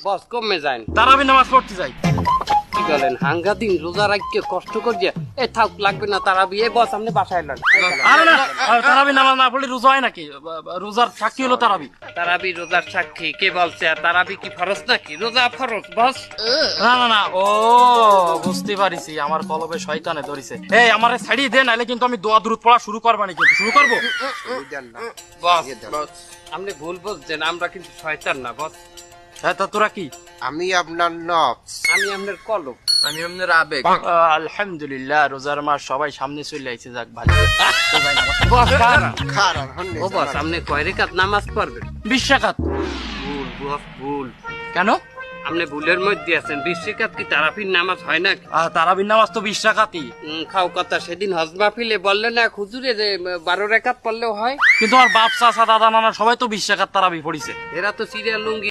বস কমে যান, তারাবি নামাজ পড়তে যাই। কি বলেন হাঙ্গা দিন রোজা রাখতে কষ্ট করিয়ে এ থাক লাগবে না তারা বিয়ে বস আপনি বাসায় এলেন। আরে না, তারাবি নামাজ না পড়লে রোজা হয় নাকি? রোজার সাক্ষী হলো তারাবি। তারাবি রোজার সাক্ষী কে বলছে? আর তারাবি কি ফরজ নাকি? রোজা ফরজ বস। না না না, ও বুঝতে পারিছি, আমার কলবে শয়তানে ধরিছে। এই আমারে ছাড়িয়ে দে, নাইলে কিন্তু আমি দোয়া দুরূদ পড়া শুরু করবানি। কিন্তু শুরু করবো বস বস আপনি ভুল বলছেন, আমরা কিন্তু শয়তান না বস। হ্যাঁ, তা তোরা কি? আমি আপনার নফস। আমি আপনার কলব। আমি আপনার আবেগ। আলহামদুলিল্লাহ, রোজার মাস সবাই সামনে চলে আইছে, যাক ভালো। বস খারাপ। খারাপ হন্নে ও বস আপনি কয় রেখাত নামাজ পড়বেন? 20 রাকাত। ভুল বস ভুল। কেন? আপনি ভুলের মধ্যে আছেন। 20 রেখাত কি তারাবির নামাজ হয় নাকি? তারাবির নামাজ তো 20 রাকাতই। খাও কথা সেদিন হজ মাহফিলে বললেন না হুজুরে যে 12 রেখাত পড়লেও হয়। কিন্তু আমার বাপ চাচা দাদা নানা সবাই তো 20 রাকাত তারাবি পড়িছে। এরা তো সিরিয়াল লুঙ্গি